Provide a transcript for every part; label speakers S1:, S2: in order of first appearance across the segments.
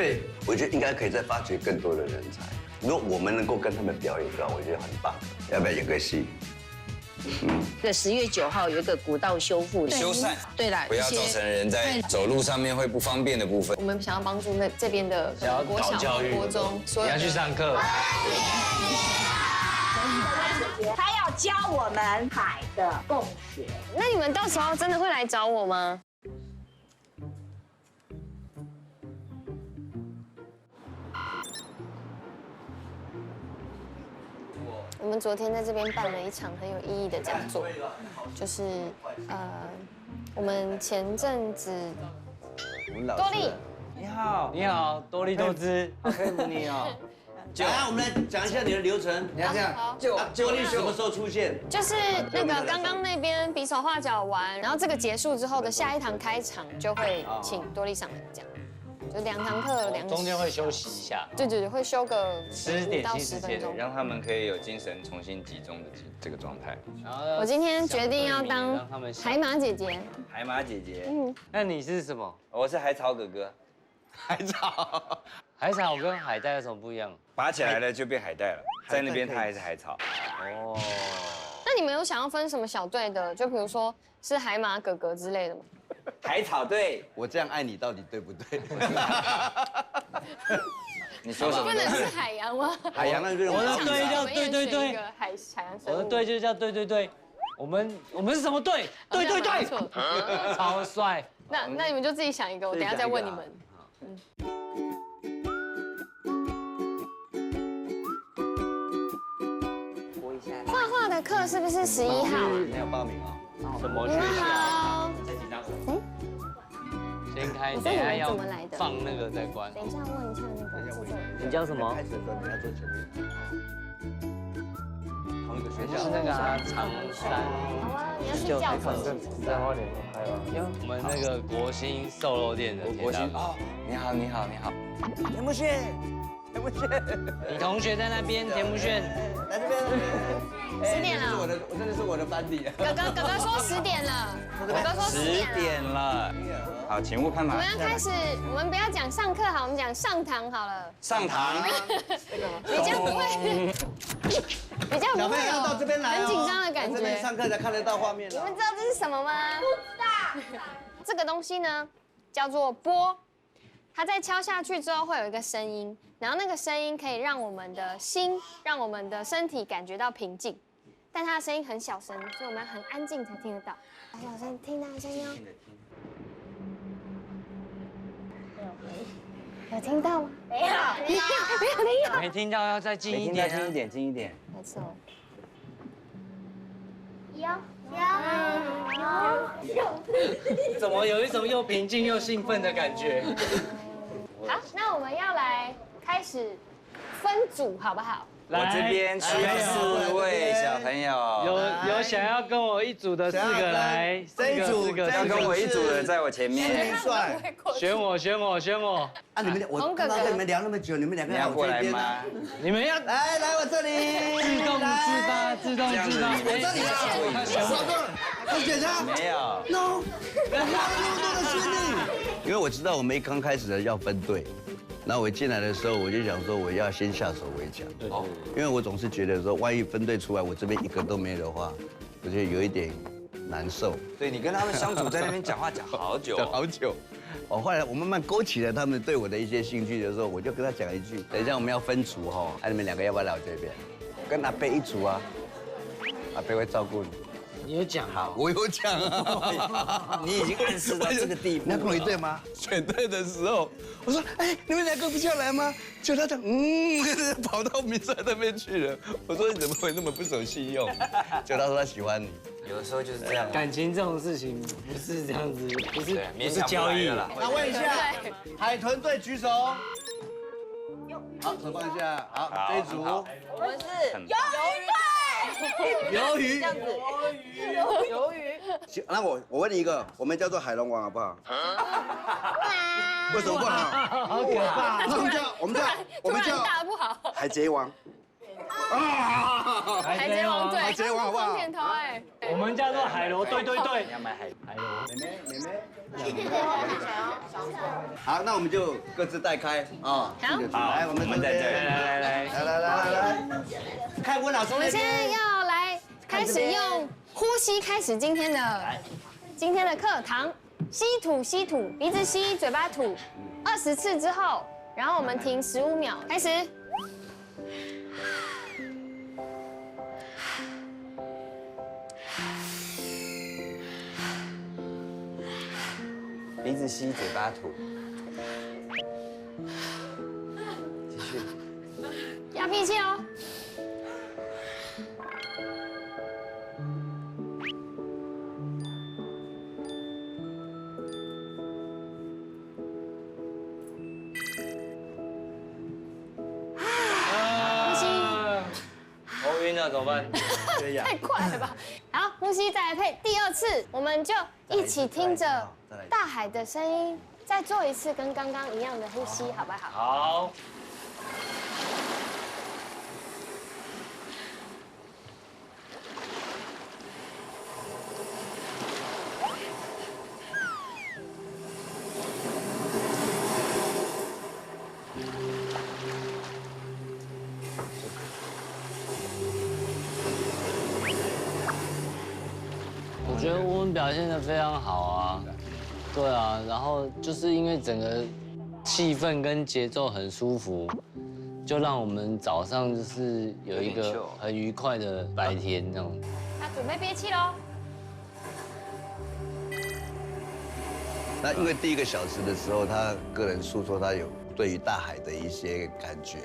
S1: 对，我觉得应该可以再发掘更多的人才。如果我们能够跟他们表演的话，我觉得很棒。要不要演个戏？
S2: 这10月9号有一个古道修复
S3: 修缮，
S2: 对啦，
S3: 不要造成人在走路上面会不方便的部分。
S4: 我们想要帮助这边的国小、国中，
S5: 你要去上课。
S6: 他要教我们海的共学。
S4: 那你们到时候真的会来找我吗？我们昨天在这边办了一场很有意义的讲座，就是我们前阵子多利，
S5: 你好，多利多姿，好佩服你哦。
S1: 来，我们来讲一下你的流程。你要这样，多利什么时候出现？
S4: 就是那个刚刚那边比手画脚完，然后这个结束之后的下一堂开场就会请多利上来讲。就2堂课，2
S5: 中间会休息一下。
S4: 对，会休个
S5: 10
S4: 到10分钟，
S3: 让他们可以有精神重新集中的这个状态。
S4: 我今天决定要当海马姐姐。
S3: 海马姐姐，
S5: 那你是什么？
S3: 我是海草哥哥。
S5: 海草。海草跟海带有什么不一样？
S3: 拔起来了就变海带了，在那边它还是海草。
S5: 哦。
S4: 那你们有想要分什么小队的？就比如说是海马哥哥之类的吗？
S3: 海草队，
S1: 我这样爱你到底对不对？
S3: 你说什么？
S4: 不能是海洋吗？
S1: 海洋那边
S5: 我的队叫对。
S4: 一个海洋生物。
S5: 我的队就叫对。我们是什么队？对。超帅。
S4: 那你们就自己想一个，我等下再问你们。画画的课是不是11号？
S1: 没有报名哦。
S5: 什么
S4: 你们
S5: 学校？
S4: 好。
S5: 先开，等一下要放那个再关。
S4: 等一下问一下那个制作人。
S5: 你叫什么？
S1: 开始的时候你要坐前面。同一个学
S5: 是
S1: 校。
S5: 那个长山。
S4: 好啊，你要去教室。
S5: 在花莲都开了。我们那个国兴瘦肉店的
S3: 国兴哦，你好。
S1: 田木炫。
S5: 你同学在那边，田木炫。
S1: 来这边。
S4: 10点了，
S1: 我真的是我的班底。
S4: 哥哥说10点了，哥哥说
S3: 10点了。好，请勿攀爬。
S4: 我们要开始，我们不要讲上课好，我们讲上堂好了。
S3: 上堂。
S4: 比较不会有
S1: 到这边来，
S4: 很紧张的感觉。
S1: 上课才看得到画面。
S4: 你们知道这是什么吗？不知道。这个东西呢，叫做波。 它在敲下去之后会有一个声音，然后那个声音可以让我们的心、让我们的身体感觉到平静，但它的声音很小声，所以我们要很安静才听得到。小声，听到声音哦。有听到吗？没有。
S5: 没听到，要再近一点。
S3: 近一点。
S4: 没错。
S6: 有。
S5: 怎么有一种又平静又兴奋的感觉？
S4: 好，那我们要来开始分组，好不好？
S3: 我这边需要4位小朋友。
S5: 有想要跟我一组的4个来，
S1: 这一组
S3: 要跟我一组的在我前面。
S5: 选我。
S1: 啊，你们我刚刚跟你们聊那么久，你们2个
S3: 要过来吗？
S5: 你们要
S1: 来我这里。
S5: 自动自发。
S1: 我这里啊，少个，不选他。
S3: 没有。
S1: No， 因为我知道我们一刚开始的要分队，然后我进来的时候我就想说我要先下手为强。哦，因为我总是觉得说，万一分队出来我这边一个都没有的话，我觉得有一点难受。
S3: 对你跟他们相处在那边讲话讲好久，
S1: 好久。哦，后来我慢慢勾起了他们对我的一些兴趣的时候，我就跟他讲一句：等一下我们要分组哈，你们2个要不要来我这边？跟阿贝一组啊，阿贝会照顾你。
S5: 你有讲好，
S1: 我有讲啊，
S3: 你已经暗示到这个地步。
S1: 你要跟我一队吗？选队的时候，我说，哎，你们2个不是要来吗？就他讲，跑到明山那边去了。我说你怎么会那么不守信用？就他说他喜欢你。
S3: 有的时候就是这样。
S5: 感情这种事情不是这样子，不是交易了。
S1: 那问一下，海豚队举手。好，手放下。好，这一组。
S2: 我们是
S1: 鱿鱼。
S2: 这样子。鱿鱼。
S1: 行，那我问你一个，我们叫做海龙王好不好？为什么不好？
S5: 好可怕！
S1: 我们叫
S4: 大不好。
S1: 海贼王。
S4: 海贼王对，
S1: 海贼王好不好？
S4: 点头哎。
S5: 我们叫做海螺，对，
S3: 你要买海螺。
S1: 妹。好，那我们就各自带开啊。
S3: 好，
S1: 来，我们
S3: 在这里，
S1: 来，看温老师
S4: 我们现在要来开始用呼吸开始今天的课堂。吸吐吸吐，鼻子吸，嘴巴吐，20次之后，然后我们停15秒，开始。
S3: 鼻子吸，嘴巴吐。继续。
S4: 要闭气哦。
S5: 头晕了怎么办？
S4: 太快了吧！好，呼吸再来配第2次，我们就一起听着大海的声音，再做一次跟刚刚一样的呼吸，好不好？
S5: 好。
S7: 我觉得我们表现得非常好啊，对啊，然后就是因为整个气氛跟节奏很舒服，就让我们早上就是有一个很愉快的白天这样。
S4: 那准备憋气喽。
S1: 那因为第1个小时的时候，他个人诉说他有对于大海的一些感觉，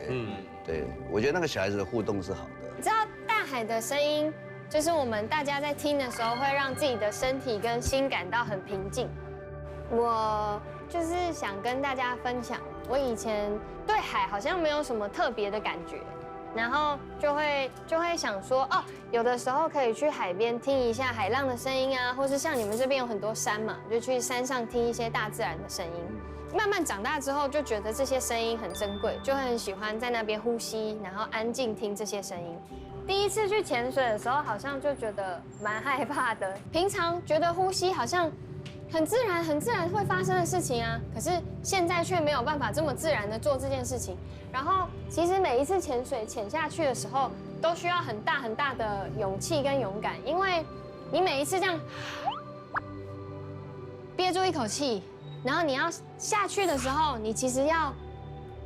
S1: 对我觉得那个小孩子的互动是好的。
S4: 你知道大海的声音，就是我们大家在听的时候，会让自己的身体跟心感到很平静。我就是想跟大家分享，我以前对海好像没有什么特别的感觉，然后就会想说，哦，有的时候可以去海边听一下海浪的声音啊，或是像你们这边有很多山嘛，就去山上听一些大自然的声音。慢慢长大之后，就觉得这些声音很珍贵，就很喜欢在那边呼吸，然后安静听这些声音。第1次去潜水的时候，好像就觉得蛮害怕的。平常觉得呼吸好像很自然会发生的事情啊，可是现在却没有办法这么自然的做这件事情。然后其实每一次潜水潜下去的时候，都需要很大的勇气跟勇敢，因为你每一次这样憋住一口气，然后你要下去的时候，你其实要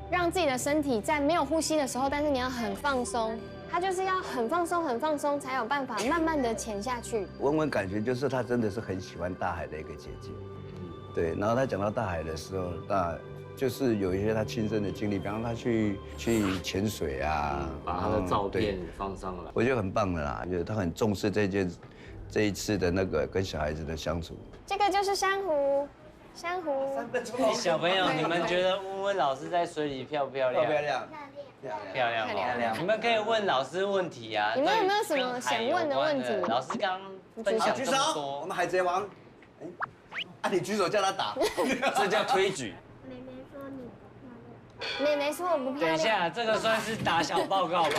S4: 让自己的身体在没有呼吸的时候，但是你要很放松。他就是要很放松，才有办法慢慢的潜下去。
S1: 文文感觉就是他真的是很喜欢大海的一个姐姐，对。然后他讲到大海的时候，那就是有一些他亲身的经历，比方他去潜水啊，
S7: 把他的照片放上来，
S1: 我觉得很棒的啦。就是他很重视这一次的那个跟小孩子的相处。
S4: 这个就是珊瑚。
S5: 小朋友，你们觉得温温老师在水里漂不漂亮？漂亮。你们可以问老师问题啊。
S4: 你们有没有什么想问的问题？
S5: 老师刚分享
S1: 举手，我们海贼王。啊，你举手叫他打，
S3: 这叫推举。
S4: 妹妹说我不漂亮。
S5: 等一下，这个算是打小报告吧？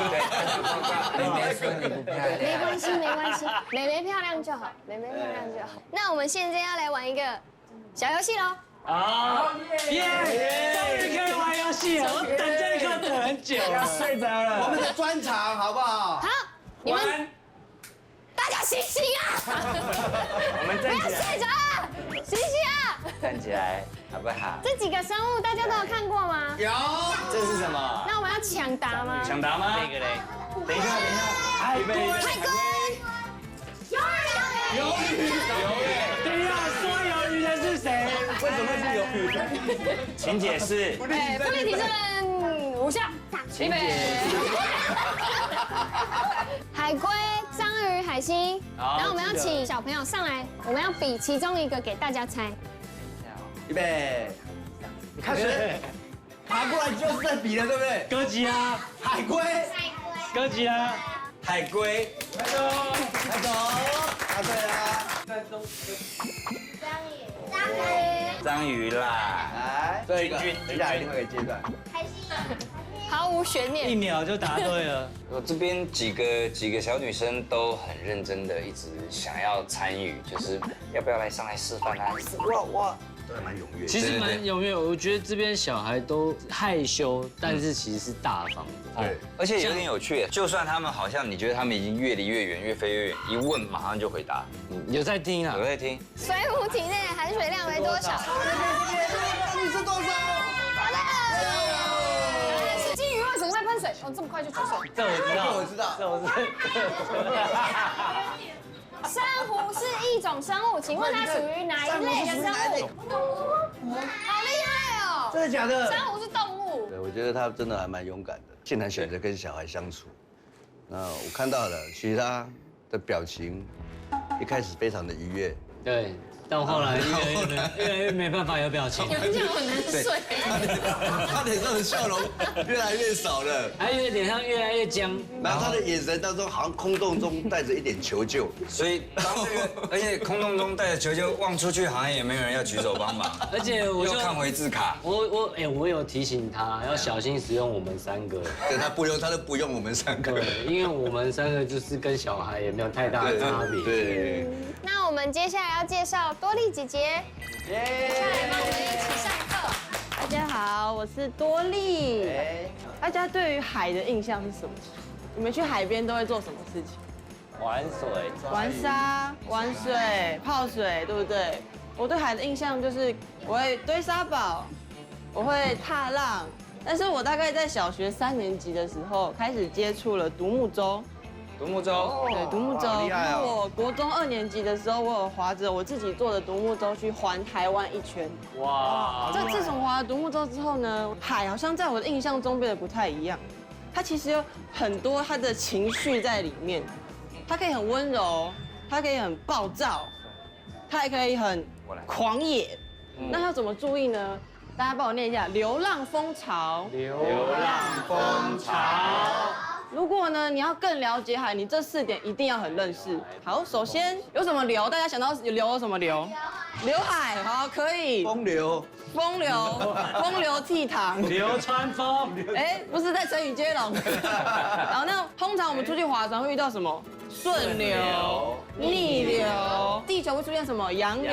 S3: 妹妹说你不漂亮。
S4: 没关系，妹妹漂亮就好，妹妹漂亮就好。那我们现在要来玩一个小游戏喽。
S5: 好，耶！终于可以玩游戏了，我等这一刻等很久了，
S3: 睡着了。
S1: 我们的专场好不好？
S4: 好，你们大家醒醒啊！
S3: 我们站起来，
S4: 不要睡着啊！醒醒啊！
S3: 站起来，好不好？
S4: 这几个生物大家都有看过吗？
S1: 有。
S3: 这是什么？
S4: 那我们要抢答吗？
S3: 抢答吗？
S5: 这个嘞，
S3: 等一下，海龟。
S4: 海龟。
S3: 鱿鱼。
S5: 等一下，说鱿鱼的是谁？
S3: 为什么是鱿鱼？请解释。
S4: 不利提示5下。预备。海龟、章鱼、海星，然后我们要请小朋友上来，我们要比其中一个给大家猜。
S1: 预备，开始。爬过来就是在比了，对不对？
S5: 哥吉拉、
S1: 海龟，
S5: 哥吉拉、
S3: 海龟。
S1: 开走，答对啦。
S3: 章鱼啦。
S1: 来，这个等一下另外一个阶段。
S6: 海星。
S4: 毫无悬
S5: 1
S4: 念。
S5: 秒就答对了。
S3: 我这边几个小女生都很认真的，一直想要参与，就是要不要上来示范啊？哇，
S1: 都还蛮踊跃。
S7: 其实蛮踊跃，我觉得这边小孩都害羞，但是其实是大方的。
S1: 对，
S3: 而且有点有趣，就算他们好像你觉得他们已经越离越远，越飞越远，一问马上就回答，
S7: 有在听啊
S3: 有？在听。
S4: 水母体内含水量为多少？
S1: 你是多少？
S4: 金鱼为什么会喷水？哦，这么快就举手。
S5: 这我知道，
S1: 我知道。
S5: 这我知道。
S4: 珊瑚是一种生物，请问它属于哪一类的生物？好厉害哦！
S1: 真的假的？
S4: 珊瑚是动物。
S1: 对，我觉得他真的还蛮勇敢的，竟然选择跟小孩相处。那我看到了，其实他的表情一开始非常的愉悦，
S7: 对，到后来越来越没办法有表情，
S4: 你们这样很难睡。
S1: 他脸上的笑容越来越少了，
S7: 还有脸上越来越僵。
S1: 然后他的眼神当中好像空洞中带着一点求救。
S3: 所以当这个，而且空洞中带着球就望出去，好像也没有人要举手帮忙，
S7: 而且我就
S3: 又看回字卡。
S7: 我有提醒他要小心使用我们3个。
S1: 对他不用，他都不用我们3个。
S7: 对，因为我们3个就是跟小孩也没有太大的差别。
S1: 对。
S4: 那我们接下来要介绍多莉姐姐，下来帮我们一起上课。
S8: 大家好，我是多莉。大家对于海的印象是什么？你们去海边都会做什么事情？
S5: 玩水。
S8: 玩沙、玩水、泡水，对不对？我对海的印象就是我会堆沙堡，我会踏浪。但是我大概在小学3年级的时候开始接触了独木舟。
S3: 独木舟，
S8: 对，独木舟。
S1: 厉害哦！
S8: 我国中2年级的时候，我有划着我自己做的独木舟去环台湾1圈。
S5: 哇！
S8: 自从划了独木舟之后呢，海好像在我的印象中变得不太一样。它其实有很多它的情绪在里面，它可以很温柔，它可以很暴躁，它也可以很狂野。那要怎么注意呢？大家帮我念一下：流浪风潮。
S5: 流浪风潮。
S8: 如果呢，你要更了解海，你这4点一定要很认识。好，首先有什么流？大家想到流有什么流？刘海，好，可以。
S1: 风流，
S8: 风流倜傥。
S5: 流川枫。
S8: 哎，不是在成语接龙。然后那通常我们出去划船会遇到什么？顺流、逆流。地球会出现什么？洋流、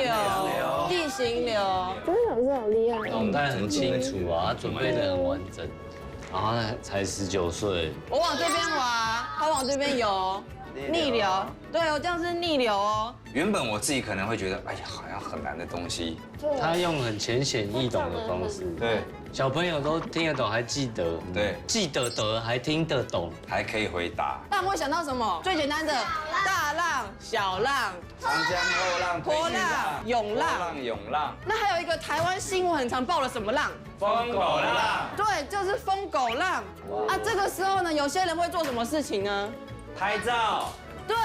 S8: 地形流。
S4: 真的是好厉害。
S7: 脑袋很清楚啊，他准备的很完整。然后他才19岁，
S8: 我往这边滑，他往这边游，逆流，对哦，这样是逆流哦。
S3: 原本我自己可能会觉得，哎呀，好像很难的东西。
S7: 他用很浅显易懂的方式，
S3: 对，
S7: 小朋友都听得懂，还记得，
S3: 对，
S7: 记得还听得懂，
S3: 还可以回答。
S8: 那我会想到什么？最简单的大浪、小浪、
S3: 长江后浪、
S8: 波浪、涌浪。
S3: 涌浪。
S8: 那还有一个台湾新闻很常报了什么浪？
S3: 疯狗浪。
S8: 对，就是疯狗浪。啊，这个时候呢，有些人会做什么事情呢？
S5: 拍照。
S8: 对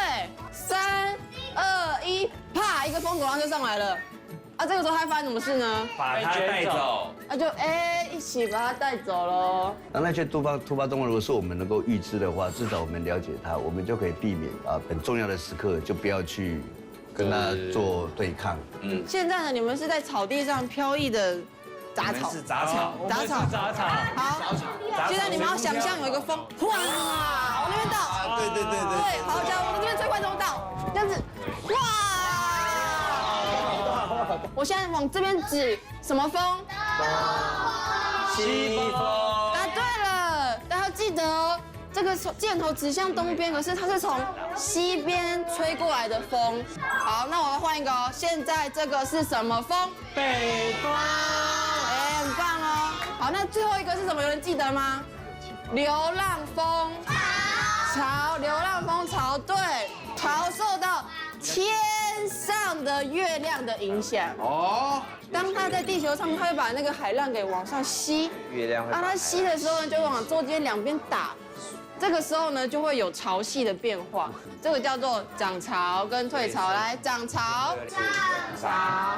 S8: ，3、2、1，啪，一个疯狗浪就上来了。啊，这个时候他会发生什么事呢？
S3: 把它带走。
S8: 那就一起把它带走喽。
S1: 那些突发状况，如果是我们能够预知的话，至少我们了解它，我们就可以避免很重要的时刻就不要去跟它做对抗。
S8: 现在呢，你们是在草地上飘逸的杂草。
S3: 是杂草。
S8: 杂草。
S5: 杂草。
S8: 好，现在你们要想象有一个风，哇，往那边倒。
S1: 对。
S8: 对，好，这样往这边最快怎么倒？这样子，哇！我现在往这边指什么风？
S3: 西风。
S8: 答对了，大家记得哦，这个箭头指向东边，可是它是从西边吹过来的风。好，那我来换一个哦。现在这个是什么风？
S5: 北风。
S8: 很棒哦。好，那最后一个是什么？有人记得吗？流浪风潮，流浪风潮，对，潮受到天上的月亮的影响。哦。当它在地球上，它会把那个海浪给往上吸。
S3: 月亮会。
S8: 当它吸的时候呢，就往中间两边打。这个时候呢，就会有潮汐的变化，这个叫做涨潮跟退潮。来，涨潮、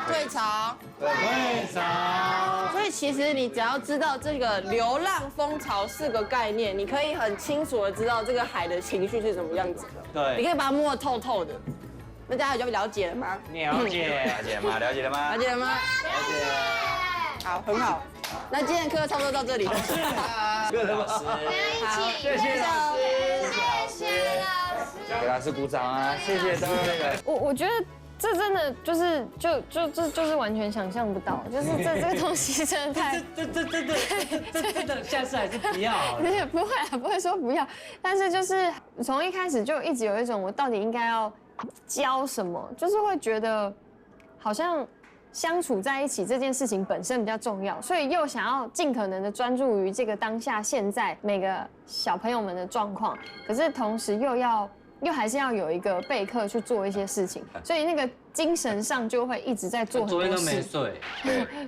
S8: 退潮、
S5: 退潮。
S8: 所以其实你只要知道这个流浪风潮4个概念，你可以很清楚的知道这个海的情绪是什么样子的。
S5: 对，
S8: 你可以把它摸得透透的。那大家就了解了吗？
S5: 了解。
S3: 了解吗？了解了吗？
S8: 了解了吗？
S3: 了解。
S8: 好，很好。那今天的课差不多到这里了。
S1: 各位老师，谢谢老师，
S4: 谢谢老师。
S3: 给老师鼓掌啊！谢谢各位。
S4: 我觉得这真的就是就是完全想象不到，就是这个东西真的太
S5: 真的，下次还是不要好了。
S4: 不会啊，不会说不要，但是就是从一开始就一直有一种我到底应该要教什么，就是会觉得好像相处在一起这件事情本身比较重要，所以又想要尽可能的专注于这个当下现在每个小朋友们的状况，可是同时又还是要有一个备课去做一些事情，所以那个精神上就会一直在做很多事。
S5: 昨天都没睡，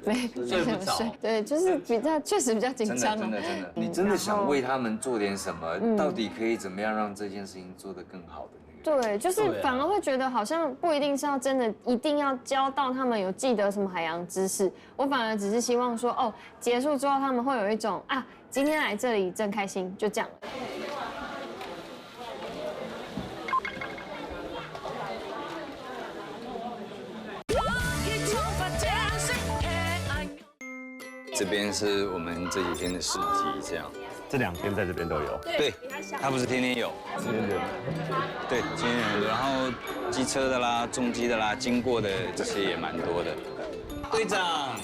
S4: 没
S5: 睡不着。
S4: 对，就是确实比较紧张。
S3: 真的，你真的想为他们做点什么，到底可以怎么样让这件事情做得更好的那个？
S4: 对，就是反而会觉得好像不一定是要真的一定要教到他们有记得什么海洋知识，我反而只是希望说，哦，结束之后他们会有一种啊，今天来这里真开心，就这样。
S3: 这边是我们这几天的市集，这样。
S9: 这2天在这边都有。
S3: 对，他不是天天有，
S9: 今天有。
S3: 对，今天有很多，然后机车的啦、重机的啦，经过的这些也蛮多的。队长，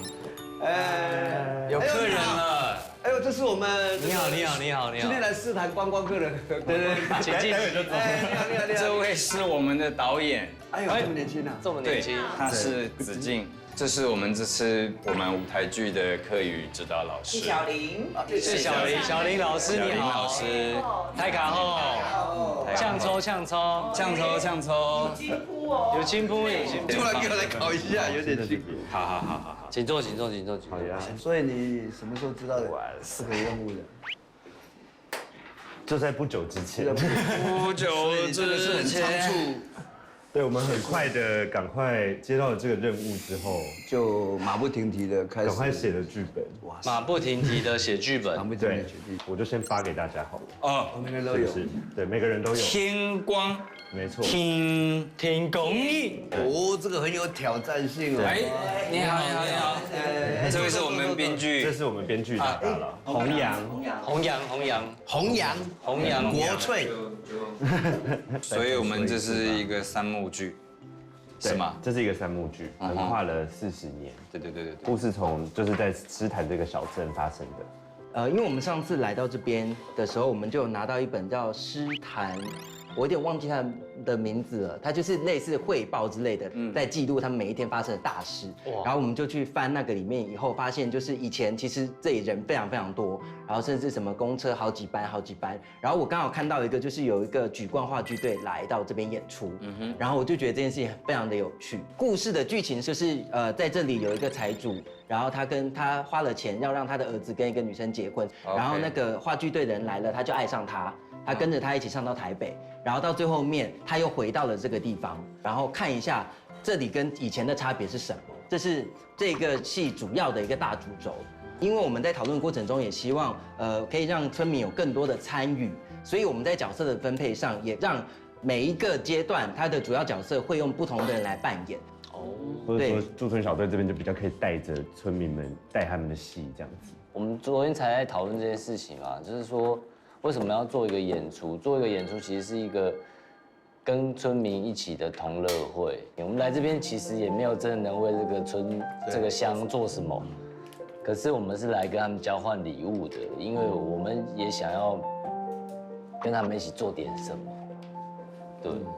S3: 有客人了。
S1: 哎呦，这是我们
S5: 你好，
S1: 今天来试谈观光客人，对，
S5: 请进。
S1: 你好。
S3: 这位是我们的导演，
S1: 哎呦，这么年轻啊！
S5: 这么年轻，
S3: 他是子敬。这是我们这次舞台剧的课语指导老师
S8: 小林，
S5: 是小林老师，你好，
S3: 老师，
S5: 太卡后，呛抽，有青扑，
S1: 突然给我来考一下，有点辛苦。
S3: 好，
S5: 请坐。
S9: 好呀。
S1: 所以你什么时候知道4个任务的？
S9: 就在不久之前。
S3: 不久之前。
S9: 对，我们很快的赶快接到了这个任务之后，
S1: 就马不停蹄的开始，
S9: 赶快写了剧本。
S1: 哇，
S5: 马不停蹄的写剧本。
S9: 对，我就先发给大家好了。
S3: 哦，
S1: 每个人都有。
S9: 对，每个人都有。
S3: 天光，
S9: 没错。
S3: 天公益。
S1: 哦，这个很有挑战性哦。
S3: 哎，你好。这位是我们编剧，
S9: 这是我们编剧大大了。弘扬，
S1: 国粹。
S3: 所以我们这是一个3幕剧，是吗？
S9: 这是一个3幕剧，横跨了40年。
S3: 对。
S9: 故事就是在诗坛这个小镇发生的。
S10: 因为我们上次来到这边的时候，我们就有拿到一本叫《诗坛》，我有点忘记它的名字了，它就是类似汇报之类的，在记录他们每一天发生的大事。然后我们就去翻那个里面，以后发现就是以前其实这里人非常非常多，然后甚至什么公车好几班。然后我刚好看到一个，就是有一个举冠话剧队来到这边演出，然后我就觉得这件事情非常的有趣。故事的剧情就是在这里有一个财主，然后他花了钱要让他的儿子跟一个女生结婚，然后那个话剧队的人来了，他就爱上她。他跟着他一起上到台北，然后到最后面他又回到了这个地方，然后看一下这里跟以前的差别是什么。这是这个戏主要的一个大主轴。因为我们在讨论过程中也希望可以让村民有更多的参与，所以我们在角色的分配上也让每一个阶段他的主要角色会用不同的人来扮演。
S9: 或者说驻村小队这边就比较可以带着村民们带他们的戏这样子。
S7: 我们昨天才在讨论这件事情嘛，就是说为什么要做一个演出？做一个演出其实是一个跟村民一起的同乐会。我们来这边其实也没有真的能为这个村、这个乡做什么，可是我们是来跟他们交换礼物的，因为我们也想要跟他们一起做点什么。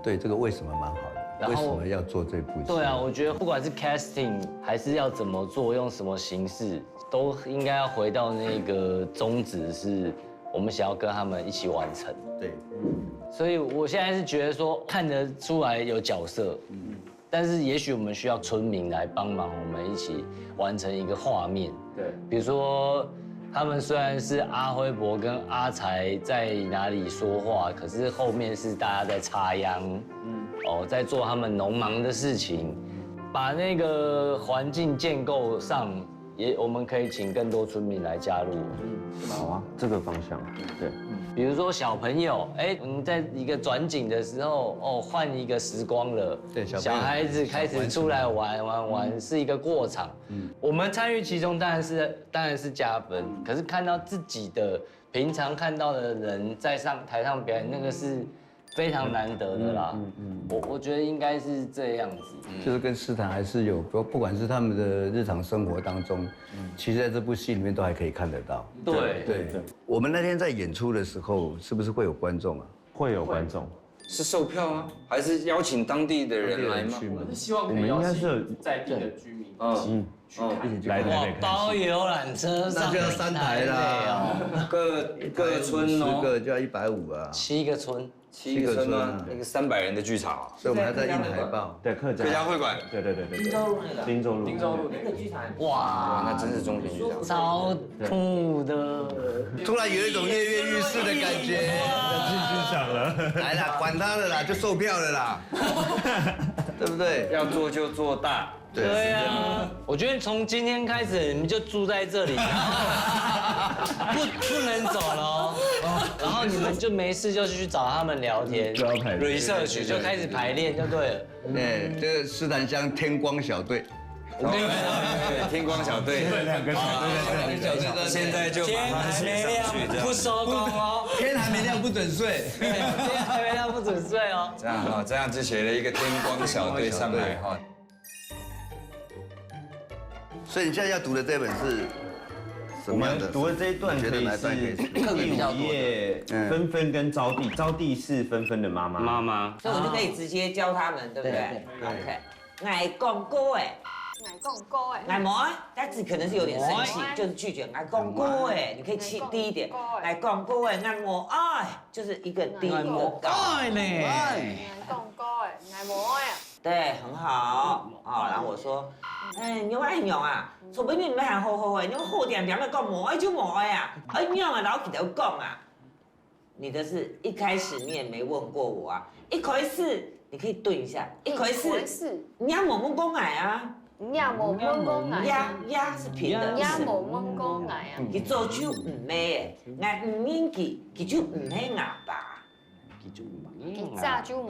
S1: 对，这个为什么蛮好的。为什么要做这部戏？
S7: 对啊，我觉得不管是 casting 还是要怎么做，用什么形式，都应该要回到那个宗旨，是我们想要跟他们一起完成。
S1: 对，
S7: 所以我现在是觉得说看得出来有角色，但是也许我们需要村民来帮忙，我们一起完成一个画面。
S3: 对，
S7: 比如说他们虽然是阿辉伯跟阿才在哪里说话，可是后面是大家在插秧，在做他们农忙的事情，把那个环境建构上，我们可以请更多村民来加入。
S9: 好啊，这个方向，对。
S7: 比如说小朋友，哎，你在一个转景的时候，哦，换一个时光了，
S1: 对，
S7: 小孩子开始出来玩，是一个过场。我们参与其中当然是加分，可是看到自己的平常看到的人在台上表演，那个是非常难得的啦。我觉得应该是这样子，
S1: 就是跟诗坛还是有，不管是他们的日常生活当中，其实在这部戏里面都还可以看得到。
S7: 对。
S1: 我们那天在演出的时候，是不是会有观众啊？
S9: 会有观众，
S3: 是售票吗？还是邀请当地的人来吗？
S11: 我们希望
S9: 我们应该是
S11: 在地的居民
S9: 来台北看。
S7: 包游览车上
S1: 那就要3台啦，
S3: 各村哦
S1: 10个就要150啊
S7: ，7个村。
S3: 7个村吗？一个300人的剧场，
S1: 所以我们还在印海报。
S9: 对，客
S3: 家会馆。
S9: 对。汀州路
S11: 那个剧场。
S3: 哇，那真是中庭剧场，
S7: 超酷的。
S1: 突然有一种跃跃欲试的感觉。
S9: 进剧场了。
S1: 来啦，管他的啦，就售票了啦，对不对？
S3: 要做就做大。
S7: 对啊，我觉得从今天开始你们就住在这里，然后不能走了哦，然后你们就没事就去找他们聊天，research 就开始排练就对了。
S1: 对，这个诗坛乡天光小队。
S7: 我跟你说，
S3: 天光小队
S9: ，2个小队，
S3: 现在就
S7: 天还没亮不收工哦，
S1: 天还没亮不准睡，
S7: 天还没亮不准睡哦。
S3: 这样就写了一个天光小队上来哈。
S1: 所以你现在要读的这本是什
S9: 我
S1: 么样的？
S9: 们读的这一段可以是第5页，芬芬跟招娣，招娣是芬芬的妈妈，
S12: 所以我就可以直接教他们，对不对 ？OK， 爱讲歌哎，爱无哎，但是可能是有点生气，就是拒绝爱讲歌哎，你可以低一点，爱讲歌哎，爱无爱，就是一个低一个高。
S7: 爱呢？
S4: 爱讲歌哎，爱无爱啊。
S12: 对，很好。哦，然后我说，你爱用啊，除非你唔係好的，你好點點嚟講無愛就無愛啊，用啊，老記得講啊。你的是一開始你也沒問過我啊，一開始你可以頓一下，一開始你要冇問講愛啊，
S4: 呀冇問講愛，
S12: 呀是平的，
S4: 呀冇問講愛啊。
S12: 佢做就唔咩嘅，愛唔應佢就唔係啞巴，
S4: 佢早就唔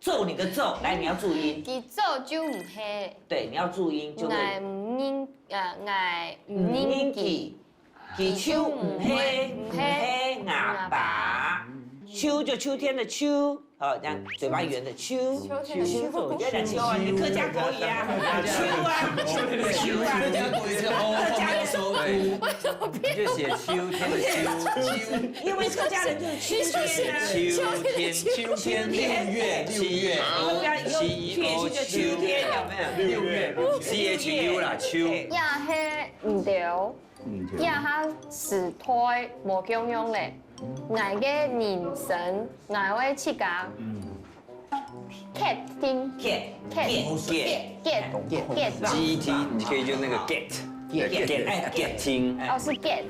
S12: 奏你的奏，来，你要注音。
S4: 佢早就唔係。
S12: 对，你要注音，就
S4: 愛唔應愛唔應佢，
S12: 佢手唔係啞巴，秋就秋天的秋，好，这样嘴巴圆的秋。秋，要讲秋啊，你客家国语啊，秋啊，客家国语是客家的首都，
S3: 你就写秋天的秋，
S12: 因为客家人就是秋天啊，
S3: 秋天6月7月7就秋天有没有？6月 CHU 啦，秋。
S4: 呀，迄唔對，呀，他時胎無共用咧。愛個人生，愛位切家，cat 丁
S12: get
S3: GET， 你可以就那個 get 聽，
S4: 哦是 get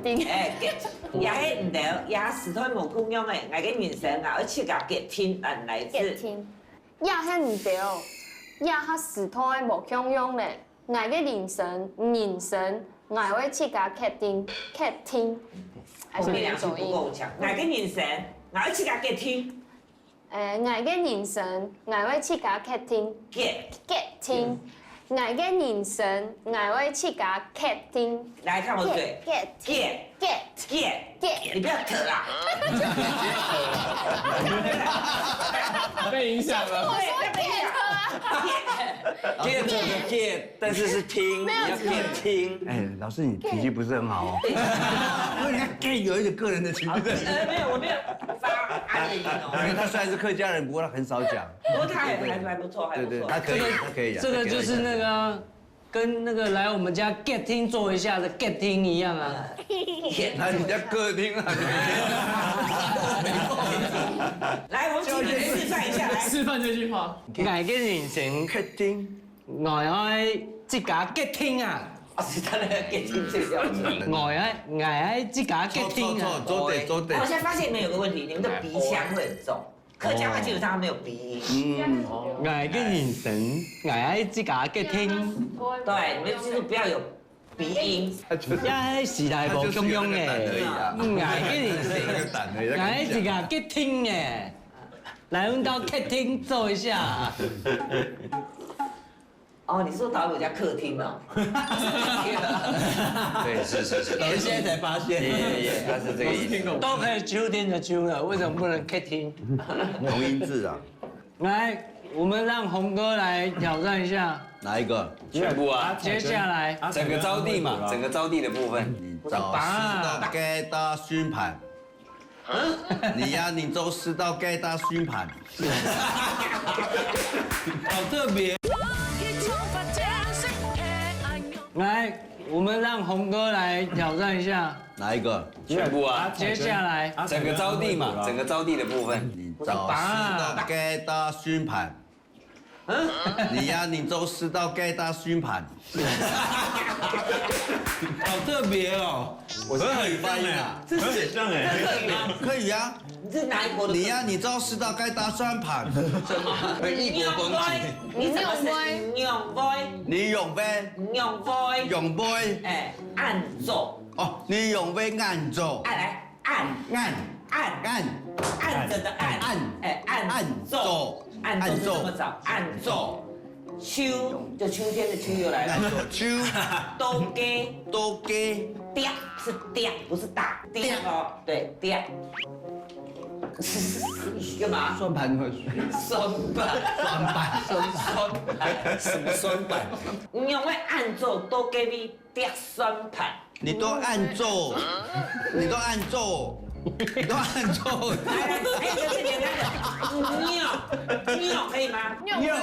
S4: 丁，get，
S12: 也係唔對，也時胎無共用嘅，愛個人生啊，而切家 get 聽，來自
S4: get 聽，呀迄唔對，呀他時胎無共用咧，愛個人生，愛位切家 cat 丁。
S12: 後面兩句不夠強，愛個人生，愛去甲 get 聽。
S4: 愛個人生，愛會去甲 get 聽。get 聽，愛個人生，愛會去甲 get 聽。
S12: 來看我嘴。get，你不要咳啦。
S11: 被影響了。
S3: get 的 get， 但是是听，你要 get 听。
S1: 哎，老师你脾气不是很好哦，因为你看 get 有一点个人的情绪在里面。
S12: 没有，我没有发安的音哦。
S1: 因为他虽然是客家人，不过他很少讲。
S12: 不过他还不错，还不错。
S1: 他可以讲。
S7: 这个就是那个跟那个来我们家 get 厅坐一下的 get 厅一样啊。
S1: 来你家客厅啊。
S12: 来，我们请你示范一下，来
S11: 示範這句話。
S7: 愛個人生
S1: get 廳，
S7: 愛即家 get 廳啊！
S12: 是他那個 get 廳最標準。
S7: 愛即家 get 廳啊！
S1: 走得。
S12: 我現在發現你們有個問題，你們的鼻腔會很重，客家話基本上沒有鼻音。
S7: 愛個人生，愛即家 get 廳。
S12: 對，你們記住不要有鼻音。
S5: 呀，时代无中庸诶，哎，一定是，哎，一个客厅诶，来我们到客厅坐一下。
S12: 哦，你说导游家客厅哦？
S3: 对，是。
S10: 我现在才发现，
S3: 他是这个意思。
S5: 都可以秋天的秋了，为什么不能客厅？
S1: 同音字啊。
S5: 来，我们让洪哥来挑战一下。
S1: 哪一个？
S3: 全部啊。
S5: 接下来
S3: 整个招娣嘛，整个招娣的部分。
S1: 你找师到给大宣盘。你呀，你走师到给大宣盘。好特别。
S5: 来，我们让洪哥来挑战一下。
S1: 哪一个？
S3: 全部啊。
S5: 接下来
S3: 整个招娣嘛，整个招娣的部分。
S1: 你找师到给大宣盘。你呀，你走师到给大宣盘。好特别哦！我是客语发音啊，
S9: 这很像哎，
S12: 可以吗？
S1: 可以啊。
S12: 你是哪一国的？
S1: 你呀，你走师到给大宣盘。
S12: 异国风情。你怎么是用杯？
S1: 你用杯？
S12: 用杯？
S1: 用杯？
S12: 哎，按奏。
S1: 哦，你用杯按奏。
S12: 来按着的按，哎，按奏，按奏是怎么找？按奏。秋就秋天的秋又来了。
S1: 秋。
S12: 都给。嗲是嗲，不是打嗲哦。对，嗲。干嘛？
S1: 算盘会。
S12: 酸板。
S3: 什么酸板？
S12: 你用来按奏都给你嗲酸盘。
S1: 你都按奏。你都按奏。
S12: 来，还有个最简单的，尿可以吗？
S1: 尿。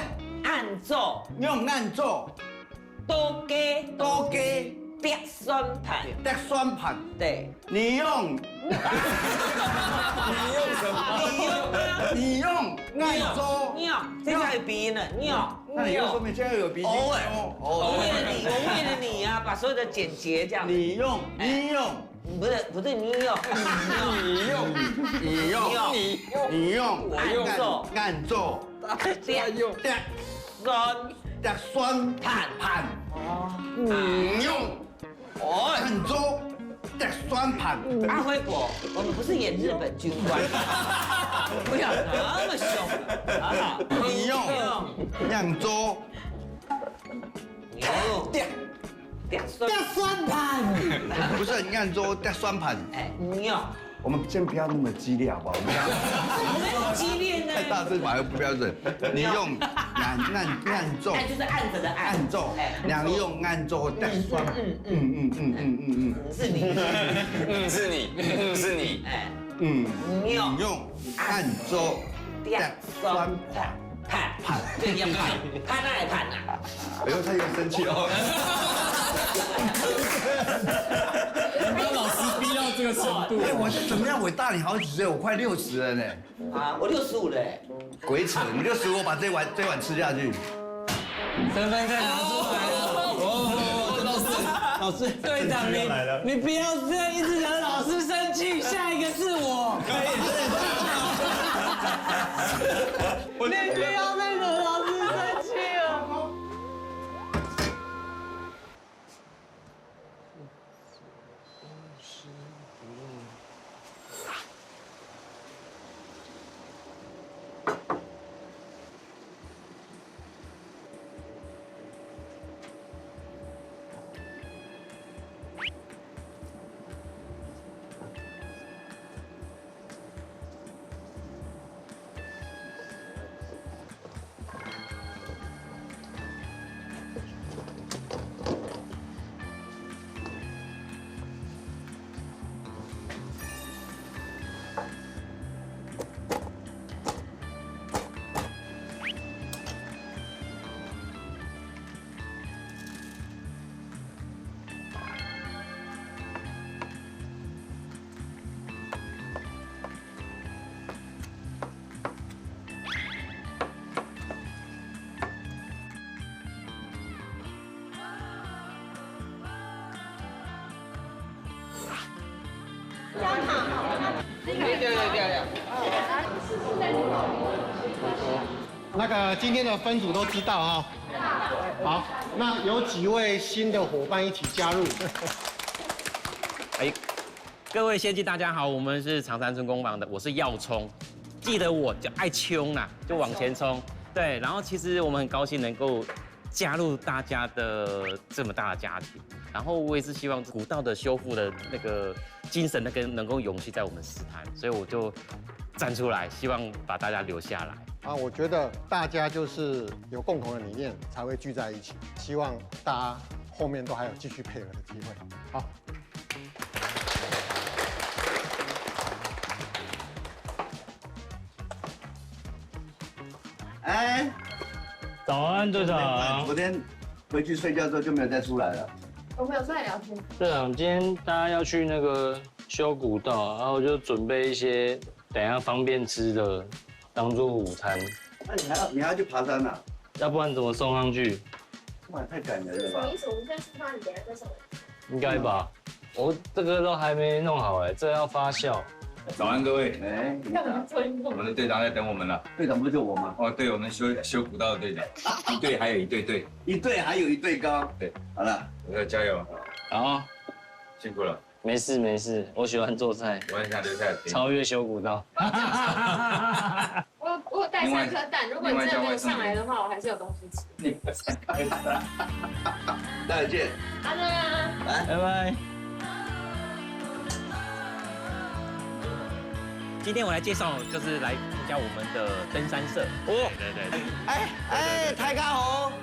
S12: 按奏。
S1: 用按奏。
S12: 都给。嗲酸盘。
S1: 嗲酸盘。
S12: 对。
S1: 你用。你用按奏。
S12: 尿，现在有鼻音了，尿。
S1: 那你又说明现在有鼻音。
S12: 我为了你啊，把所有的简洁这样。
S1: 你用。
S12: 不是你用。按奏。嗲酸盘。
S1: 你用。按奏。嗲酸盘。
S12: 阿辉伯，我们不是演日本军官，不要那么凶。
S1: 你用。按奏。
S12: 嗲酸盘。
S1: 不是你按奏嗲酸盘。
S12: 哎，你用。
S1: 我们先不要那么激烈，好不好？
S12: 我们激烈呢。
S1: 太大声反而不标准。你用按奏。
S12: 按就是按着的按。
S1: 按奏。两用按奏带酸。
S3: 是你。
S12: 哎。
S1: 你用按奏带酸
S12: 盘。对呀，盘哪来盘呐？
S1: 哎呦，他有生气哦。
S11: 把老师逼到这个程度。
S1: 哎，我怎么样？我大你好几岁，我快60了呢。
S12: 啊，我65了。
S1: 鬼扯！你65，我把这碗吃下去。
S5: 身份证拿出来了。
S11: 老师，
S5: 队长你不要这样一直惹老师生气，下一个是我。你不要再惹老师生气了。
S13: 那个今天的分组都知道啊。好，那有几位新的伙伴一起加入。
S14: 各位先进大家好，我们是长山村工坊的，我是耀冲。记得我就爱冲啦，就往前冲。对，然后其实我们很高兴能够加入大家的这么大的家庭，然后我也是希望古道的修复的那个精神能够永续在我们石滩，所以我就站出来，希望把大家留下来。
S13: 我觉得大家就是有共同的理念才会聚在一起，希望大家后面都还有继续配合的机会。好。
S1: 哎，
S7: 早安，队长。
S1: 昨天回去睡觉之后就没有再出来了。
S4: 我们有出来聊天。
S7: 队长，今天大家要去那个修古道，然后我就准备一些等一下方便吃的，当做午餐。
S1: 那你还要去爬山啊？
S7: 要不然怎么送上去？
S1: 哇，太感人了吧！
S4: 什么意思？我们现在出发，你等下再送。
S7: 应该吧？我这个都还没弄好这要发酵。
S3: 早安各位，
S4: 我
S3: 们的队长在等我们了。
S1: 队长不就我吗？
S3: 哦，对，我们修古道的队长，一队还有一队队，
S1: 一队还有一队高。
S3: 对，
S1: 好了，
S3: 我要加油。
S7: 好，
S3: 辛苦了。
S7: 没事没事，我喜欢做菜。
S3: 我很想留下来
S7: 超越修古道。
S4: 我有带3颗蛋，如果你真的没有上来的话，我还是有东西吃。
S1: 再见。
S4: 好的，
S1: 来，
S7: 拜拜。
S14: 今天我来介绍，就是来参加我们的登山社。哦，对。
S1: 太高红。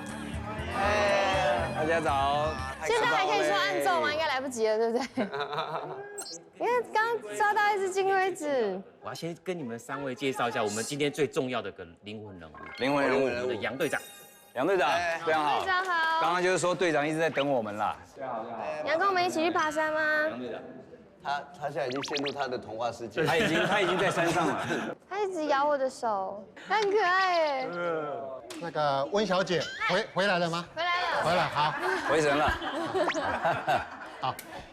S3: 大家早。
S4: 现在还可以说按奏吗？应该来不及了，对不对？因为刚抓到一只金龟子。
S14: 我要先跟你们3位介绍一下我们今天最重要的一个灵魂人物。
S3: 灵魂人物，
S14: 我们的杨队长。
S3: 杨队长，非常好。
S4: 队长好。
S3: 刚刚就是说队长一直在等我们啦。
S4: 杨跟我们一起去爬山吗？
S3: 杨队长。
S1: 他现在已经陷入他的童话世界，
S3: 他已经在山上了。
S4: 他一直咬我的手，他很可爱哎。
S13: 那个温小姐回来了吗？
S4: 回来了。
S13: 回来，好。
S3: 回神了。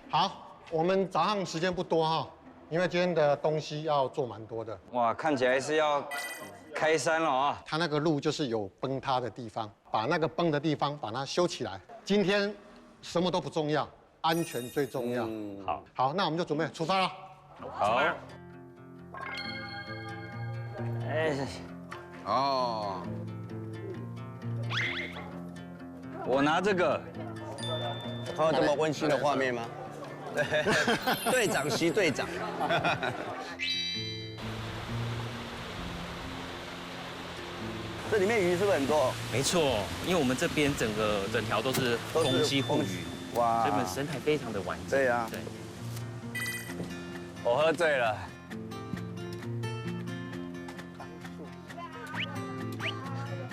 S13: 好，我们早上时间不多哈，因为今天的东西要做蛮多的。
S3: 哇，看起来是要开山了啊！
S13: 它那个路就是有崩塌的地方，把那个崩的地方把它修起来。今天什么都不重要。安全最重要。好，那我们就准备出发了。
S3: 好。我拿这个。
S1: 看到这么温馨的画面吗？对，队长席队长。这里面鱼是不是很多？
S14: 没错，因为我们这边整条都是风溪护鱼。哇，所以我们生态非常的完整。
S1: 对呀。
S14: 对。
S3: 我喝醉了。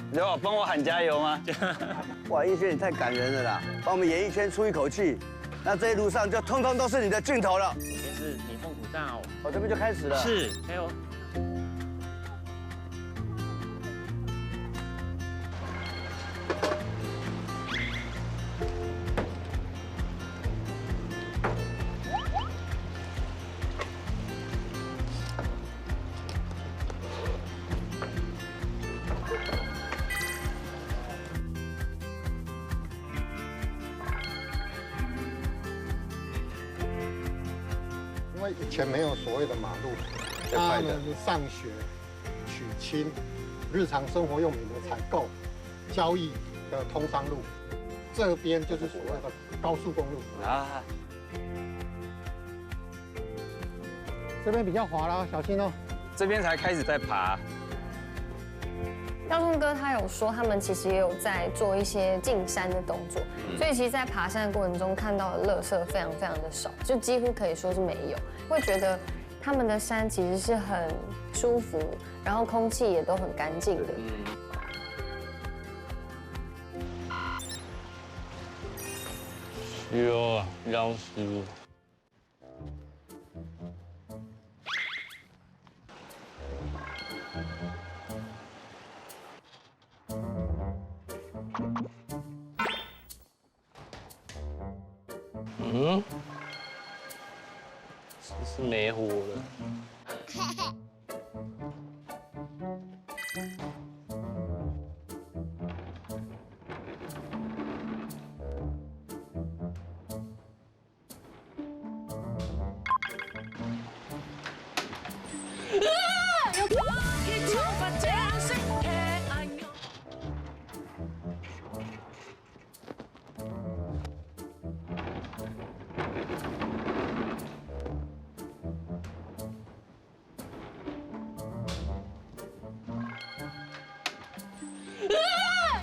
S3: 你要帮我喊加油吗？
S1: 哇，逸轩你太感人了啦！帮我们演艺圈出一口气，那这一路上就通通都是你的镜头了。
S14: 这边是顶凤古道，
S1: 这边就开始了。
S14: 是，加油。
S13: 以前没有所谓的马路，他们上学、取亲、日常生活用品的采购、交易的通商路，这边就是所谓的高速公路啊。这边比较滑啦，小心哦。
S3: 这边才开始在爬。
S4: 耀冲哥他有说，他们其实也有在做一些进山的动作，所以其实，在爬山的过程中看到的垃圾非常非常的少，就几乎可以说是没有。会觉得他们的山其实是很舒服，然后空气也都很干净的。
S7: 有啊，老师。是没火了。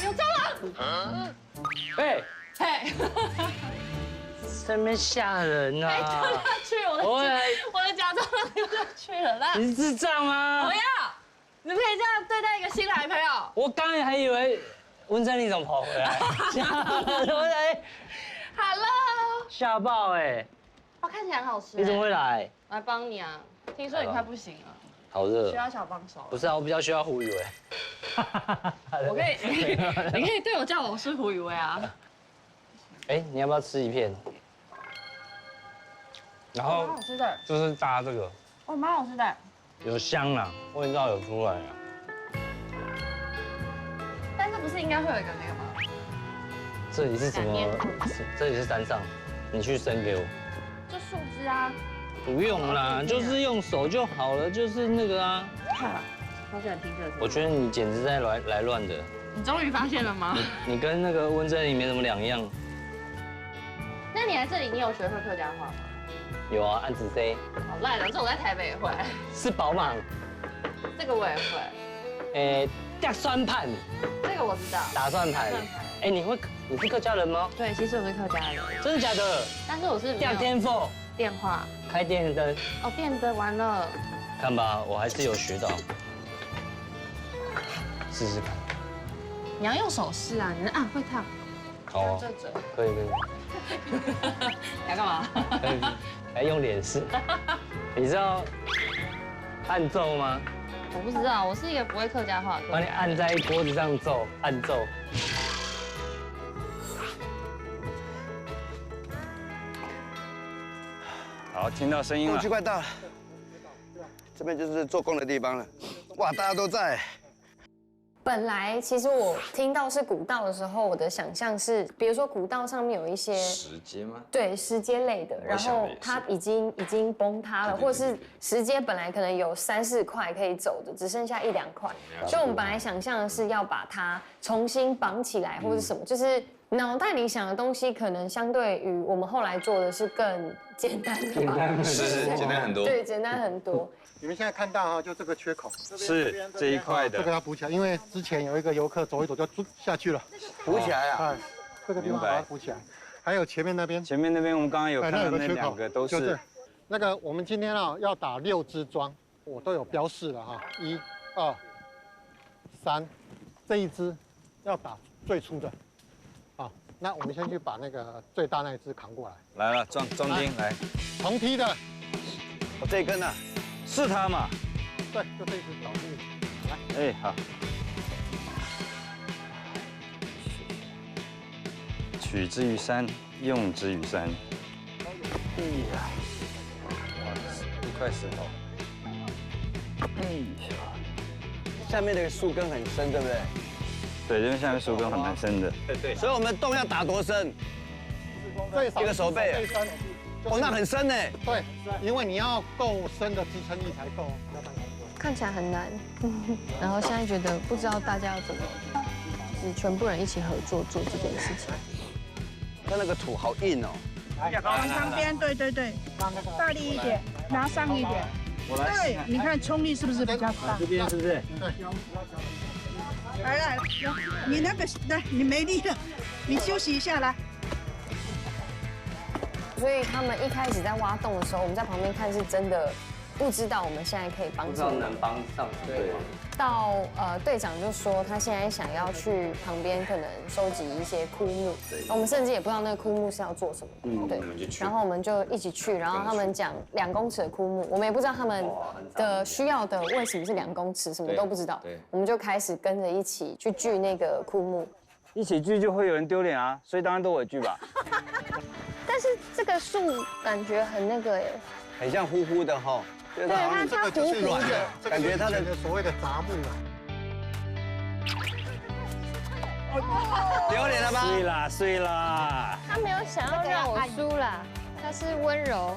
S4: 有蟑螂！
S7: 哎，
S4: 嘿，
S7: 在那边吓人啊！
S4: 哎，掉下去，我的假蟑螂掉下去了啦！
S7: 你是智障吗？
S4: 不要，你不可以这样对待一个新来的朋友。
S7: 我刚才还以为温珍你怎么跑回来？对
S4: Hello，
S7: 吓爆哎！
S4: 哇，看起来很好吃。
S7: 你怎么会来？
S4: 我来帮你啊！听说你快不行了，
S7: 好热，
S4: 需要小帮手。
S7: 不是啊，我比较需要胡宇威。
S4: 我可以，你可以对我叫我是胡宇威啊。
S7: 哎，你要不要吃一片？然后
S4: 蛮好吃的，
S7: 就是搭这个，
S4: 哦，蛮好吃的。
S7: 有香啊，味道有出来啊。
S4: 但是不是应该会有一个那个吗？
S7: 这里是什么？这里是山上，你去伸给我。
S4: 就树枝啊。
S7: 不用啦，就是用手就好了，就是那个啊。
S4: 好喜欢听这个。
S7: 我觉得你简直在来乱的。
S4: 你终于发现了吗？
S7: 你跟那个温珍妮没什么两样。
S4: 那你来这里，你有学会客家话吗？
S7: 有啊，按子 C。
S4: 好烂的，这我在台北也会。
S7: 是宝马。
S4: 这个我也会。
S7: 打算盘。
S4: 这个我知道。
S7: 打算盘。哎，你是客家人吗？
S4: 对，其实我是客家人。
S7: 真的假的？
S4: 但是我是
S7: 打天赋。
S4: 电话。
S7: 开电灯。
S4: 哦，电灯完了。
S7: 看吧，我还是有学到。试试看。
S4: 你要用手势啊，你啊会烫。
S7: 好。可以。
S4: 你要干嘛？
S7: 可以。还用脸试。你知道按奏吗？
S4: 我不知道，我是一个不会客家话的。
S7: 把你按在锅子上奏，按奏。
S3: 好，听到声音了。
S1: 工具快到了，这边就是做工的地方了。哇，大家都在。
S4: 本来其实我听到是古道的时候，我的想象是，比如说古道上面有一些
S3: 石阶吗？
S4: 对，石阶类的，然后它已经崩塌了，或者是石阶本来可能有3、4块可以走的，只剩下1、2块，所以我们本来想象的是要把它重新绑起来，或者什么，就是脑袋里想的东西，可能相对于我们后来做的是更简单的吧，
S3: 简单很多，
S4: 对，简单很多。
S13: 你们现在看到哈，就这个缺口，
S3: 是这一块的，
S13: 这个要补起来，因为之前有一个游客走一走就下去了，
S1: 补起来啊，
S13: 这个地方把它补起来。还有前面那边，
S3: 我们刚刚有看到那2个都是，
S13: 那个我们今天啊要打6支桩，我都有标示了哈，1、2、3，这一支要打最粗的，好，那我们先去把那个最大那一支扛过来。
S3: 来了，壮丁来，
S13: 重踢的，
S1: 我这一根啊。
S3: 是他嘛？
S13: 对，就这一只倒进去。来，
S3: 哎，好。取之于山，用之于山。哎呀，一块石头。哎呀，
S1: 下面那个树根很深，对不对？
S3: 对，这边下面树根还蛮深的。
S1: 对。所以我们洞要打多深？一个手背。哦，那很深呢。
S13: 对，因为你要够深的支撑力才够。
S4: 看起来很难，然后现在觉得不知道大家要怎么，就是全部人一起合作做这件事情。
S1: 它那个土好硬哦。
S15: 往旁边，对，大力一点，拿上一点。对，你看冲力是不是比较大？
S7: 这边是不是？
S15: 对。来，你那个来，你没力了，你休息一下来。
S4: 所以他们一开始在挖洞的时候，我们在旁边看是真的不知道我们现在可以帮助，
S7: 不知道能帮上对。
S4: 到队长就说他现在想要去旁边可能收集一些枯木，我们甚至也不知道那个枯木是要做什么的，对。然后我们就一起去，然后他们讲2公尺的枯木，我们也不知道他们的需要的为什么是2公尺，什么都不知道。对。我们就开始跟着一起去锯那个枯木。
S3: 一起锯就会有人丢脸啊，所以当然都我锯吧。
S4: 但是这个树感觉很那个耶，
S1: 很像糊糊的哈。
S4: 对，它
S13: 这个就是软的，
S1: 感觉它的
S13: 所谓的杂木
S1: 啊。丢脸了吧？
S3: 碎啦。
S4: 他没有想要让我输啦，他是温柔，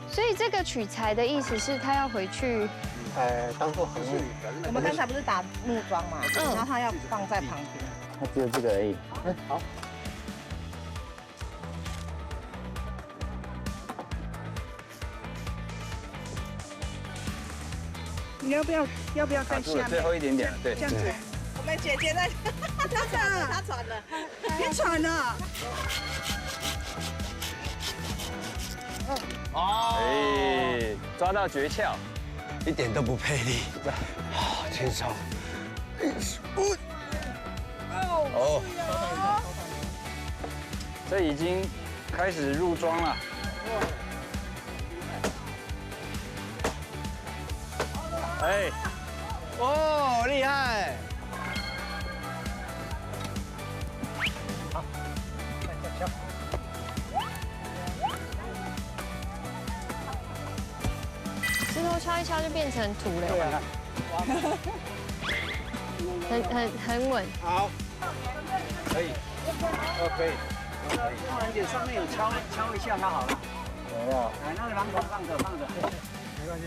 S4: 所以这个取材的意思是他要回去
S13: 当做服务。
S15: 我们刚才不是打木桩嘛，然后它要放在旁边。
S3: 它只有这个而已。
S13: 好。
S15: 你要不要在下面？
S3: 最后一点点了，对。
S15: 这样子，我们姐姐在，她喘了，她喘了，别喘了。
S3: 哎，抓到诀窍，
S1: 一点都不费力，好轻松。
S3: 哦，这已经开始入桩了。哎，
S1: 哦，厉害！
S13: 好，再敲。
S4: 石头敲一敲就变成土了。对啊。很稳。
S13: 好，
S3: 可以。可以。
S16: 要然点上面有敲一下它好了。
S3: 哦。
S16: 来，那个榔头放着。
S13: 没关系。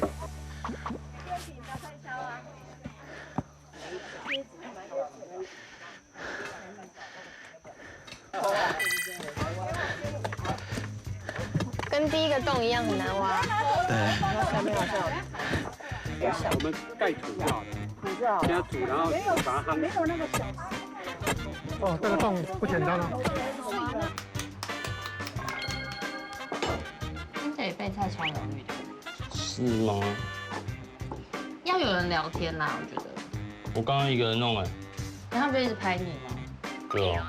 S4: 跟第一个洞一样很难挖。
S13: 对。
S15: 下面好像
S16: 我们盖土就好了。加土，然后把它夯。
S15: 没有那个小。
S13: 哦，这个洞不简单哦。
S2: 听起来备菜超疗愈的。
S7: 是吗？
S2: 要有人聊天啦，我觉得。
S7: 我刚刚一个人弄哎。
S2: 然后他不就一直拍你吗？
S7: 对啊，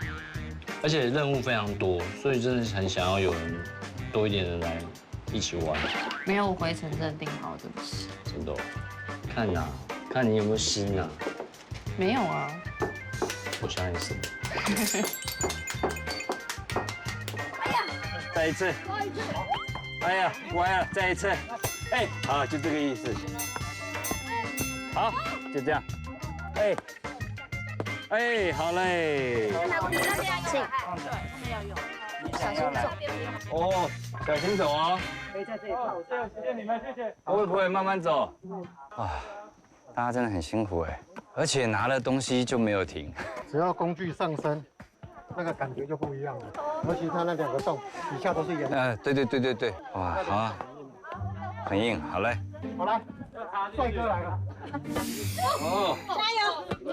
S7: 而且任务非常多，所以真的很想要有人多一点人来一起玩。
S2: 没有，我回程真的订好，对不起。
S7: 真的、哦，看哪，看你有没有心啊？
S2: 没有啊。
S7: 我想也是。
S3: 再一次。哎呀，歪了，再一次。哎，好，就这个意思。好，就这样。哎。哎，好嘞。
S4: 小心走。
S3: 哦，小心走哦。
S16: 可以在这里泡。谢谢你们，谢谢。
S3: 不会，慢慢走。啊，大家真的很辛苦哎，而且拿了东西就没有停。
S13: 只要工具上升，那个感觉就不一样了。尤其它那2个洞底下都是盐。
S3: 对，哇，好啊，很硬，好嘞。
S13: 好了，帅哥来了。
S3: 哦，
S15: 加油！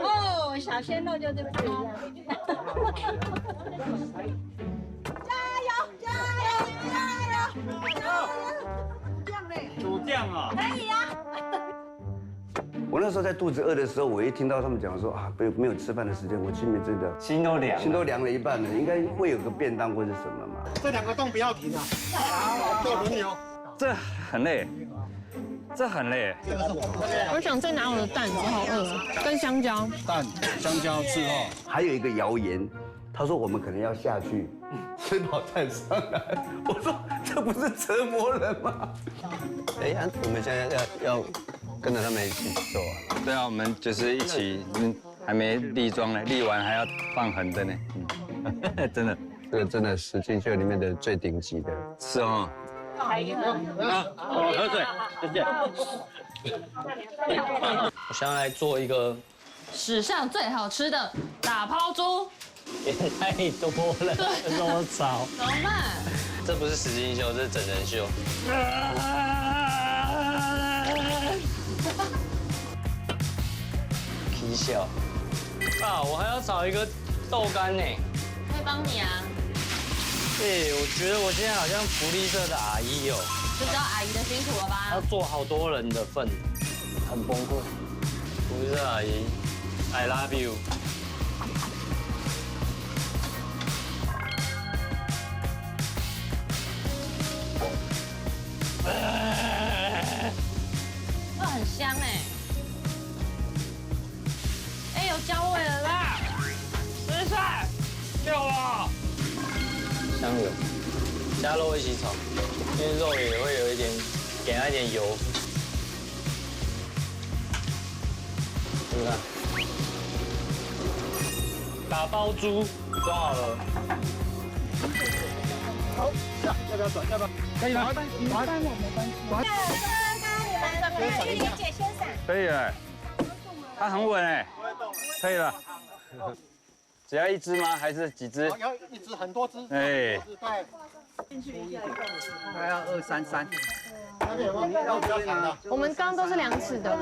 S15: 哦，小鲜肉就这么一样。加油！酱嘞？
S3: 煮酱啊？
S15: 可以啊。
S1: 我那时候在肚子饿的时候，我一听到他们讲说啊，没有吃饭的时间，我心里面真的
S3: 心都凉了
S1: 一半了。应该会有个便当或者什么嘛。
S13: 这2个洞不要停啊，做轮流。
S3: 这很累。这很累。
S4: 我想再拿我的蛋，我好饿，跟香蕉。
S11: 蛋、香蕉之后，
S1: 还有一个谣言，他说我们可能要下去吃饱再上来。我说这不是折磨人吗？哎，我们现在要跟着他们一起走啊。
S3: 对啊，我们就是一起，还没立桩呢，立完还要放横的呢。真的，
S1: 这个真的是进秀里面的最顶级的。
S3: 是哦。
S16: 喝水，谢谢。
S7: 我想要来做一个
S2: 史上最好吃的打抛猪。
S7: 也太多了，这么吵。
S2: 怎么办？
S7: 这不是实境秀，这是整人秀。皮笑。啊，我还要找一个豆干呢。
S2: 可以帮你啊。
S7: 对，我觉得我现在好像福利社的阿姨哦，
S2: 就知道阿姨的辛苦了吧？
S7: 要做好多人的份，很崩溃。福利社阿姨 ，I love you。
S2: 哇，很香哎！哎，有焦味了啦！吃菜，救我！
S7: 香油，加肉一起炒，因为肉也会有一点，给它一点油。你看，打包猪装好了。
S13: 好，要不要转？要不要？可以吗？
S15: 麻烦我没关系。
S13: 先闪一下。
S15: 姐先闪。
S3: 可以了，它很稳哎，可以了。只要一只吗？还是几只？
S13: 要一只，很多只。
S3: 哎，
S16: 还要233。
S13: 那边有没有要比较长的？
S4: 我们刚刚都是2尺的。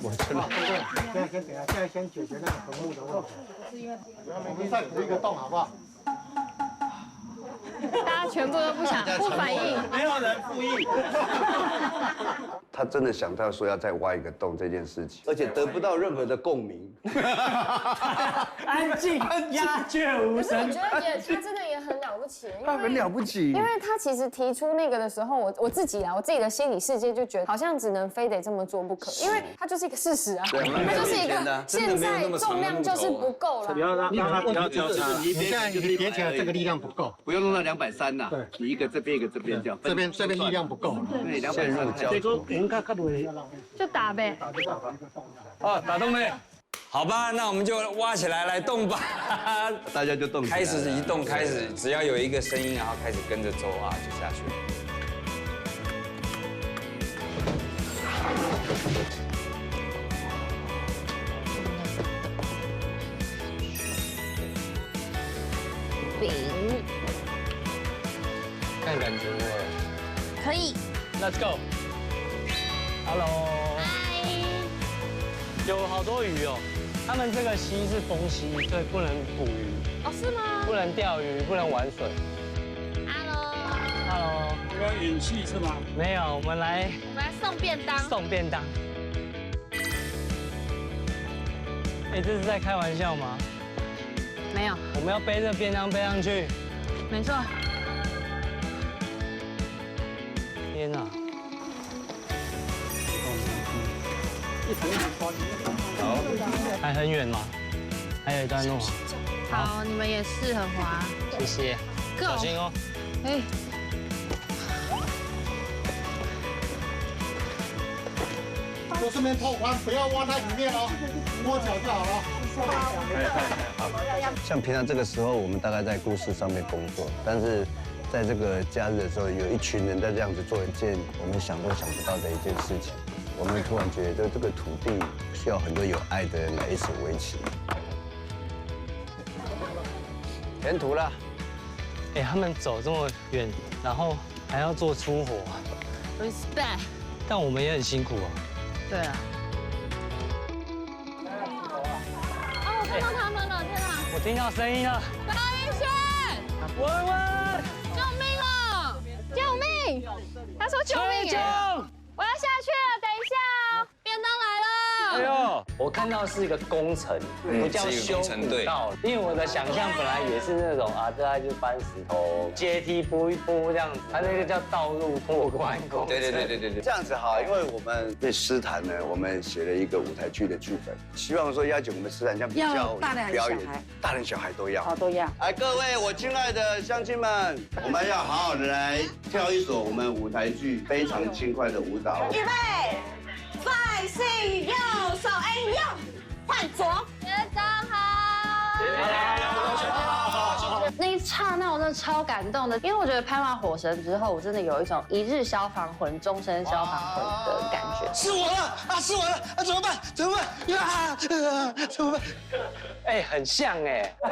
S13: 我真的。现在先给他，现在先解决那个坟墓的问题。我们再补一个洞，好不好？
S4: 大家全部都不反应，
S3: 没有人复议。
S1: 他真的想到说要再挖一个洞这件事情，而且得不到任何的共鸣。
S5: 安静，鸦雀无
S4: 可是我
S5: 声。
S4: 觉得他真的也很了不起，
S1: 他很了不起，
S4: 因为他其实提出那个的时候，我自己的心理世界就觉得好像只能非得这么做不可，因为它就是一个事实啊，它就是一个现在重量就是不够了。
S16: 不要让它不要交叉，
S13: 你现在你叠起来这个力量不够，
S1: 不用弄到230呐。对，你一个这边一个这边这样，
S13: 这边力量不够，
S1: 对，230交错。
S4: 就打呗。
S3: 哦，打洞没？好吧，那我们就挖起来来动吧。
S1: 大家就动起来。
S3: 开始移动，开始只要有一个声音，然后开始跟着走啊，就下去。
S4: 饼，
S7: 看感觉了。
S4: 可以。
S7: Let's go。Hello。
S4: 嗨。
S7: 有好多鱼哦。他们这个溪是封溪，所以不能捕鱼。
S4: 哦，是吗？
S7: 不能钓鱼，不能玩水。Hello。
S16: 有没有演戏是吗？
S7: 没有，我们来
S4: 送便当。
S7: 送便当。哎，这是在开玩笑吗？
S4: 没有。
S7: 我们要背着便当背上去。
S4: 没错。
S7: 天哪！
S1: 好，
S7: 还很远吗？还有一段路。
S4: 好，你们也是很滑。
S7: 谢谢。小心哦。
S4: 哎。
S13: 就这边拓宽，不要挖太里面哦，摸脚就好了。
S1: 像平常这个时候，我们大概在故事上面工作，但是在这个假日的时候，有一群人在这样子做一件我们想都想不到的一件事情。我们突然觉得这个土地需要很多有爱的人来一起维持。填土了。
S7: 哎，他们走这么远，然后还要做粗活
S4: ，respect。
S7: 但我们也很辛苦哦。
S4: 对啊。哦，我看到他们了，天哪！
S7: 我听到声音了。
S4: 高一轩，
S7: 文文，
S4: 救命哦！救命！他说救命！我要下去了，等一下哦，便当来了。
S7: 哎呦，我看到是一个工程，不叫修古道，因为我的想象本来也是那种啊，大概就搬石头、阶梯铺一铺这样子，它那个叫道路拓宽工程。
S1: 对，这样子好，因为我们对诗坛呢，我们写了一个舞台剧的剧本，希望说邀请我们诗坛这样比较表演，大人小孩都要，
S6: 都要。
S1: 哎，各位我亲爱的乡亲们，我们要好好的来跳一首我们舞台剧非常轻快的舞蹈。
S6: 预备，再行右手右，换左，
S4: 学长好。
S17: 那一刹那我真的超感动的，因为我觉得拍完《火神》之后，我真的有一种一日消防魂、终身消防魂的感觉。
S5: 是我了啊！是我了啊！怎么办？怎么办？啊！怎么办？
S7: 哎，很像哎。
S4: 超